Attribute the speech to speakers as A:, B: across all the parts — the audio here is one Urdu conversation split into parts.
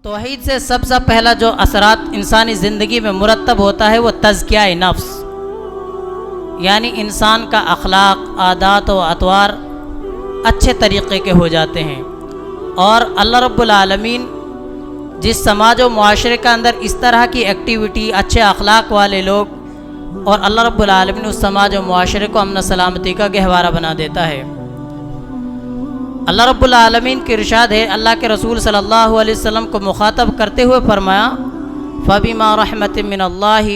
A: توحید سے سب سے پہلا جو اثرات انسانی زندگی میں مرتب ہوتا ہے وہ تزکیہ نفس، یعنی انسان کا اخلاق، عادات و اطوار اچھے طریقے کے ہو جاتے ہیں، اور اللہ رب العالمین جس سماج و معاشرے کے اندر اس طرح کی ایکٹیویٹی، اچھے اخلاق والے لوگ، اور اللہ رب العالمین اس سماج و معاشرے کو امن سلامتی کا گہوارہ بنا دیتا ہے۔ اللہ رب العالمین کی ارشاد ہے، اللہ کے رسول صلی اللہ علیہ وسلم کو مخاطب کرتے ہوئے فرمایا، فَبِمَا رَحْمَةٍ مِّنَ اللَّهِ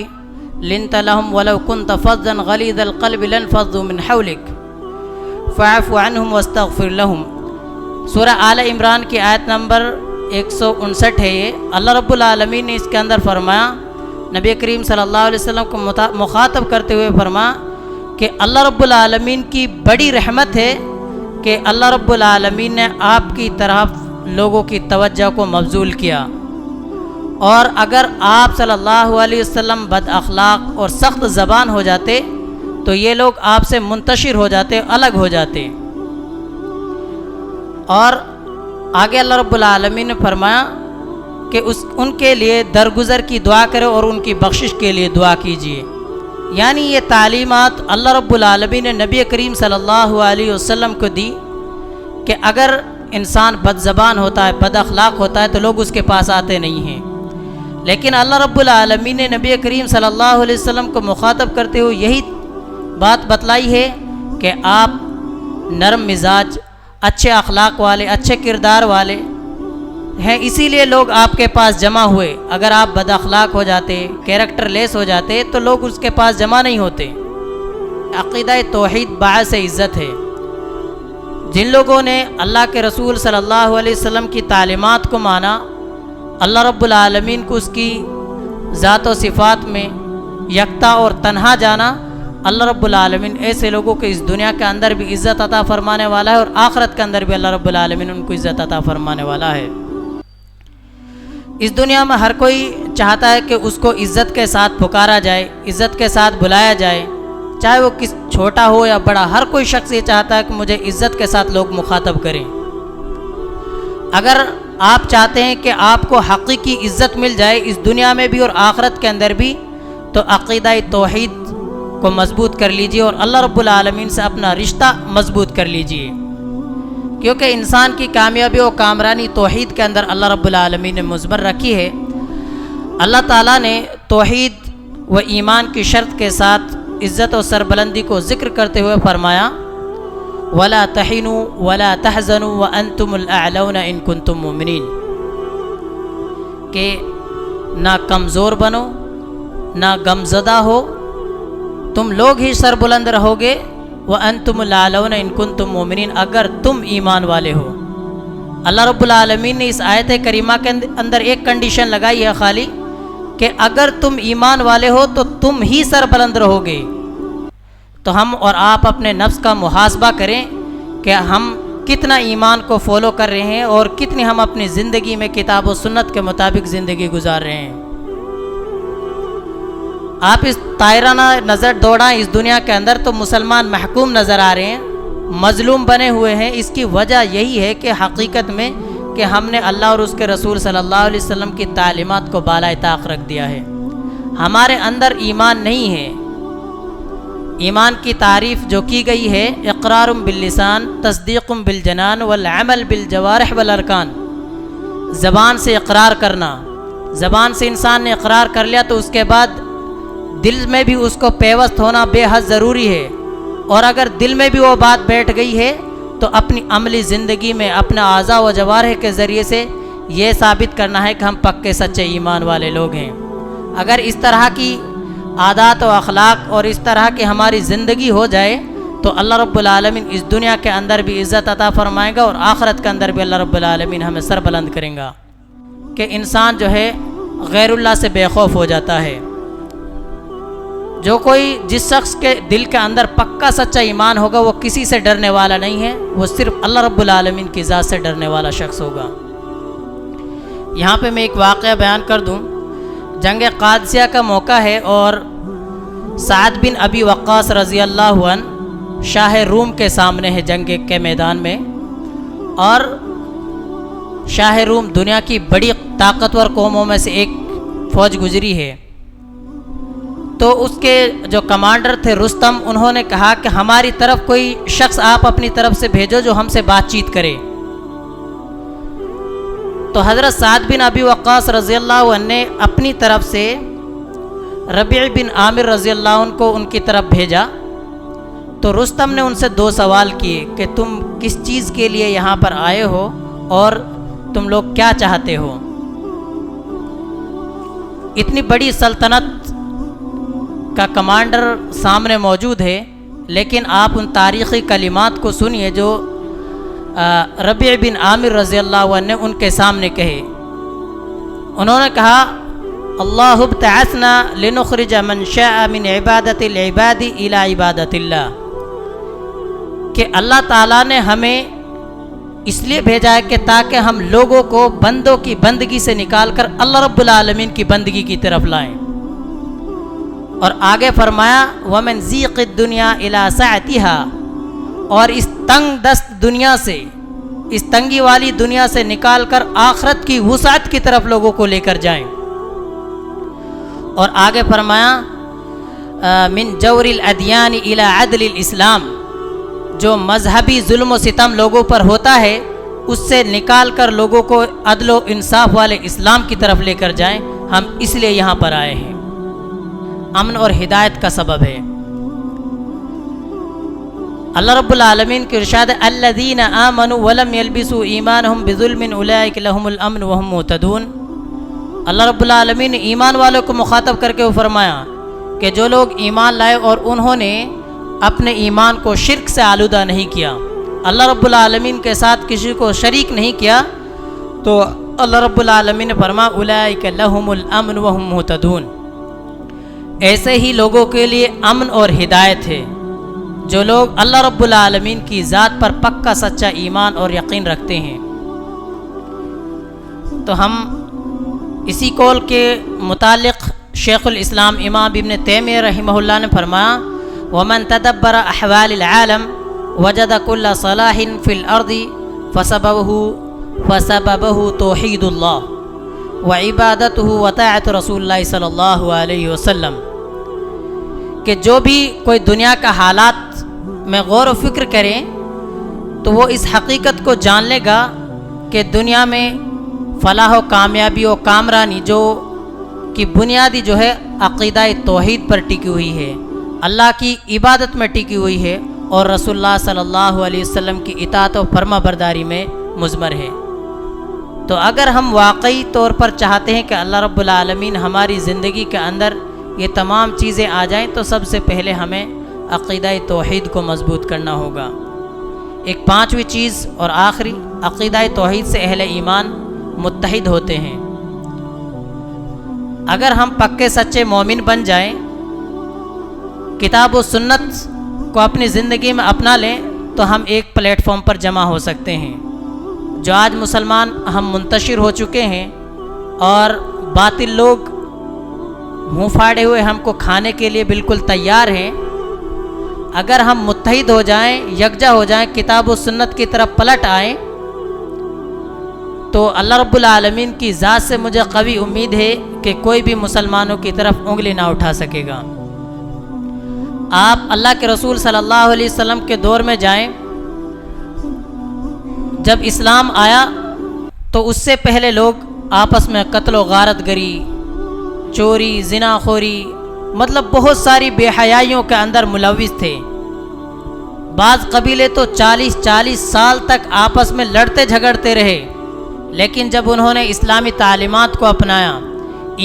A: لِنْتَ لَهُمْ وَلَوْ كُنْتَ فَظًّا غَلِيظَ الْقَلْبِ لَانفَضُّوا مِنْ حَوْلِكَ فَاعْفُ عَنْهُمْ وَاسْتَغْفِرْ لَهُمْ۔ سورہ آل عمران کی آیت نمبر 159 ہے یہ۔ اللہ رب العالمین نے اس کے اندر فرمایا، نبی کریم صلی اللہ علیہ وسلم کو مخاطب کرتے ہوئے فرمایا کہ اللہ رب العالمین کی بڑی رحمت ہے کہ اللہ رب العالمین نے آپ کی طرف لوگوں کی توجہ کو مبذول کیا، اور اگر آپ صلی اللہ علیہ وسلم بد اخلاق اور سخت زبان ہو جاتے تو یہ لوگ آپ سے منتشر ہو جاتے، الگ ہو جاتے۔ اور آگے اللہ رب العالمین نے فرمایا کہ ان کے لیے درگزر کی دعا کرے اور ان کی بخشش کے لیے دعا کیجیے۔ یعنی یہ تعلیمات اللہ رب العالمین نے نبی کریم صلی اللہ علیہ وسلم کو دی کہ اگر انسان بد زبان ہوتا ہے، بد اخلاق ہوتا ہے تو لوگ اس کے پاس آتے نہیں ہیں، لیکن اللہ رب العالمین نے نبی کریم صلی اللہ علیہ وسلم کو مخاطب کرتے ہوئے یہی بات بتلائی ہے کہ آپ نرم مزاج، اچھے اخلاق والے، اچھے کردار والے ہیں، اسی لیے لوگ آپ کے پاس جمع ہوئے۔ اگر آپ بد اخلاق ہو جاتے، کیریکٹر لیس ہو جاتے تو لوگ اس کے پاس جمع نہیں ہوتے۔ عقیدہ توحید باعث عزت ہے۔ جن لوگوں نے اللہ کے رسول صلی اللہ علیہ وسلم کی تعلیمات کو مانا، اللہ رب العالمین کو اس کی ذات و صفات میں یکتا اور تنہا جانا، اللہ رب العالمین ایسے لوگوں کو اس دنیا کے اندر بھی عزت عطا فرمانے والا ہے، اور آخرت کے اندر بھی اللہ رب العالمین ان کو عزت عطا فرمانے والا ہے۔ اس دنیا میں ہر کوئی چاہتا ہے کہ اس کو عزت کے ساتھ پکارا جائے، عزت کے ساتھ بلایا جائے، چاہے وہ کس چھوٹا ہو یا بڑا، ہر کوئی شخص یہ چاہتا ہے کہ مجھے عزت کے ساتھ لوگ مخاطب کریں۔ اگر آپ چاہتے ہیں کہ آپ کو حقیقی عزت مل جائے اس دنیا میں بھی اور آخرت کے اندر بھی، تو عقیدہ توحید کو مضبوط کر لیجئے اور اللہ رب العالمین سے اپنا رشتہ مضبوط کر لیجئے، کیونکہ انسان کی کامیابی و کامرانی توحید کے اندر اللہ رب العالمین نے مضمر رکھی ہے۔ اللہ تعالیٰ نے توحید و ایمان کی شرط کے ساتھ عزت و سربلندی کو ذکر کرتے ہوئے فرمایا، وَلَا تَحِنُوا وَلَا تَحْزَنُوا وَأَنْتُمُ الْأَعْلَوْنَ إِن كُنتُم مُؤْمِنِينَ، کہ نہ کمزور بنو، نہ غمزدہ ہو، تم لوگ ہی سربلند رہو گے، وَأَنْتُمُ الْأَعْلَوْنَ إِن كُنتُم مُؤْمِنِينَ، اگر تم ایمان والے ہو۔ اللہ رب العالمین نے اس آیت کریمہ کے اندر ایک کنڈیشن لگائی ہے خالی، کہ اگر تم ایمان والے ہو تو تم ہی سربلند رہو گے۔ تو ہم اور آپ اپنے نفس کا محاسبہ کریں کہ ہم کتنا ایمان کو فالو کر رہے ہیں اور کتنی ہم اپنی زندگی میں کتاب و سنت کے مطابق زندگی گزار رہے ہیں۔ آپ اس طائرانہ نظر دوڑائیں اس دنیا کے اندر تو مسلمان محکوم نظر آ رہے ہیں، مظلوم بنے ہوئے ہیں۔ اس کی وجہ یہی ہے کہ حقیقت میں کہ ہم نے اللہ اور اس کے رسول صلی اللہ علیہ وسلم کی تعلیمات کو بالائے طاق رکھ دیا ہے۔ ہمارے اندر ایمان نہیں ہے۔ ایمان کی تعریف جو کی گئی ہے، اقرار باللسان، تصدیق بالجنان، والعمل بالجوارح والارکان، زبان سے اقرار کرنا۔ زبان سے انسان نے اقرار کر لیا تو اس کے بعد دل میں بھی اس کو پیوست ہونا بے حد ضروری ہے، اور اگر دل میں بھی وہ بات بیٹھ گئی ہے تو اپنی عملی زندگی میں اپنا اعضاء و جوارح کے ذریعے سے یہ ثابت کرنا ہے کہ ہم پکے سچے ایمان والے لوگ ہیں۔ اگر اس طرح کی عادات و اخلاق اور اس طرح کی ہماری زندگی ہو جائے تو اللہ رب العالمین اس دنیا کے اندر بھی عزت عطا فرمائے گا، اور آخرت کے اندر بھی اللہ رب العالمین ہمیں سر بلند کریں گا، کہ انسان جو ہے غیر اللہ سے بے خوف ہو جاتا ہے۔ جو کوئی جس شخص کے دل کے اندر پکا سچا ایمان ہوگا وہ کسی سے ڈرنے والا نہیں ہے، وہ صرف اللہ رب العالمین کی ذات سے ڈرنے والا شخص ہوگا۔ یہاں پہ میں ایک واقعہ بیان کر دوں۔ جنگ قادسیہ کا موقع ہے اور سعد بن ابی وقاص رضی اللہ عنہ شاہ روم کے سامنے ہے جنگ کے میدان میں، اور شاہ روم دنیا کی بڑی طاقتور قوموں میں سے ایک فوج گزری ہے، تو اس کے جو کمانڈر تھے رستم، انہوں نے کہا کہ ہماری طرف کوئی شخص آپ اپنی طرف سے بھیجو جو ہم سے بات چیت کرے۔ تو حضرت سعد بن ابی وقاص رضی اللہ عنہ نے اپنی طرف سے ربیع بن عامر رضی اللہ عنہ کو ان کی طرف بھیجا۔ تو رستم نے ان سے دو سوال کیے کہ تم کس چیز کے لیے یہاں پر آئے ہو اور تم لوگ کیا چاہتے ہو؟ اتنی بڑی سلطنت کا کمانڈر سامنے موجود ہے، لیکن آپ ان تاریخی کلمات کو سنیے جو ربیع بن عامر رضی اللہ عنہ نے ان کے سامنے کہے۔ انہوں نے کہا اللہ ابتعثنا لنخرج من شاء من عبادت العباد الى عبادت اللہ، کہ اللہ تعالیٰ نے ہمیں اس لیے بھیجا ہے کہ تاکہ ہم لوگوں کو بندوں کی بندگی سے نکال کر اللہ رب العالمین کی بندگی کی طرف لائیں۔ اور آگے فرمایا وَمَنْ زِيقِ الدُّنْيَا إِلَىٰ سَعْتِهَا، اور اس تنگ دست دنیا سے، اس تنگی والی دنیا سے نکال کر آخرت کی وسعت کی طرف لوگوں کو لے کر جائیں۔ اور آگے فرمایا من جور الادیان الى عدل الاسلام، جو مذہبی ظلم و ستم لوگوں پر ہوتا ہے اس سے نکال کر لوگوں کو عدل و انصاف والے اسلام کی طرف لے کر جائیں۔ ہم اس لیے یہاں پر آئے ہیں، امن اور ہدایت کا سبب ہے۔ اللہ رب العالمین کی ارشاد الذین آمنوا ولم يلبسوا ایمانهم بظلم اولئک لهم الامن وهم مہتدون۔ اللہ رب العالمین نے ایمان والوں کو مخاطب کر کے وہ فرمایا کہ جو لوگ ایمان لائے اور انہوں نے اپنے ایمان کو شرک سے آلودہ نہیں کیا، اللہ رب العالمین کے ساتھ کسی کو شریک نہیں کیا، تو اللہ رب العالمین نے فرمایا اولئک لهم الامن وهم مہتدون، ایسے ہی لوگوں کے لیے امن اور ہدایت ہے جو لوگ اللہ رب العالمین کی ذات پر پکا سچا ایمان اور یقین رکھتے ہیں۔ تو ہم اسی قول کے متعلق شیخ الاسلام امام ابن تیمیہ رحمہ اللہ نے فرمایا وَمَن تَدَبَّرَ أَحْوَالِ الْعَالَمِ وَجَدَ كُلَّ صَلَاحٍ فِي الْأَرْضِ فَسَبَبُهُ تَوْحِيدُ اللَّهِ وَعِبَادَتُهُ وَطَاعَةُ رسول اللہ صلی اللہ علیہ وسلم، کہ جو بھی کوئی دنیا کا حالات میں غور و فکر کریں تو وہ اس حقیقت کو جان لے گا کہ دنیا میں فلاح و کامیابی و کامرانی جو کی بنیادی جو ہے عقیدہ توحید پر ٹکی ہوئی ہے، اللہ کی عبادت میں ٹکی ہوئی ہے، اور رسول اللہ صلی اللہ علیہ وسلم کی اطاعت و فرما برداری میں مضمر ہے۔ تو اگر ہم واقعی طور پر چاہتے ہیں کہ اللہ رب العالمین ہماری زندگی کے اندر یہ تمام چیزیں آ جائیں تو سب سے پہلے ہمیں عقیدہ توحید کو مضبوط کرنا ہوگا۔ ایک پانچویں چیز اور آخری، عقیدہ توحید سے اہل ایمان متحد ہوتے ہیں۔ اگر ہم پکے سچے مومن بن جائیں، کتاب و سنت کو اپنی زندگی میں اپنا لیں، تو ہم ایک پلیٹ فارم پر جمع ہو سکتے ہیں۔ جو آج مسلمان ہم منتشر ہو چکے ہیں اور باطل لوگ منہ پھاڑے ہوئے ہم کو کھانے کے لیے بالکل تیار ہیں، اگر ہم متحد ہو جائیں، یکجا ہو جائیں، کتاب و سنت کی طرف پلٹ آئیں، تو اللہ رب العالمین کی ذات سے مجھے قوی امید ہے کہ کوئی بھی مسلمانوں کی طرف انگلی نہ اٹھا سکے گا۔ آپ اللہ کے رسول صلی اللہ علیہ وسلم کے دور میں جائیں، جب اسلام آیا تو اس سے پہلے لوگ آپس میں قتل و غارت گری، چوری، زنا خوری، مطلب بہت ساری بے حیائیوں کے اندر ملوث تھے۔ بعض قبیلے تو 40 سال تک آپس میں لڑتے جھگڑتے رہے، لیکن جب انہوں نے اسلامی تعلیمات کو اپنایا،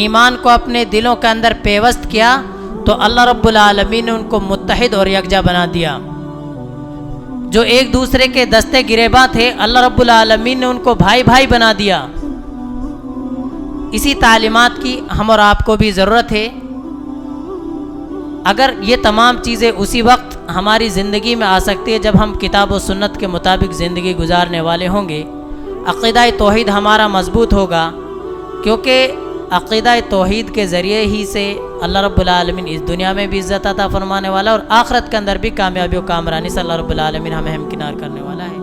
A: ایمان کو اپنے دلوں کے اندر پیوست کیا، تو اللہ رب العالمین نے ان کو متحد اور یکجا بنا دیا۔ جو ایک دوسرے کے دستے گریباں تھے، اللہ رب العالمین نے ان کو بھائی بھائی بنا دیا۔ اسی تعلیمات کی ہم اور آپ کو بھی ضرورت ہے۔ اگر یہ تمام چیزیں اسی وقت ہماری زندگی میں آ سکتی ہے جب ہم کتاب و سنت کے مطابق زندگی گزارنے والے ہوں گے، عقیدہ توحید ہمارا مضبوط ہوگا، کیونکہ عقیدہ توحید کے ذریعے ہی سے اللہ رب العالمین اس دنیا میں بھی عزت عطا فرمانے والا اور آخرت کے اندر بھی کامیابی و کامرانی سے اللہ رب العالمین ہمیں ہمکنار کرنے والا ہے۔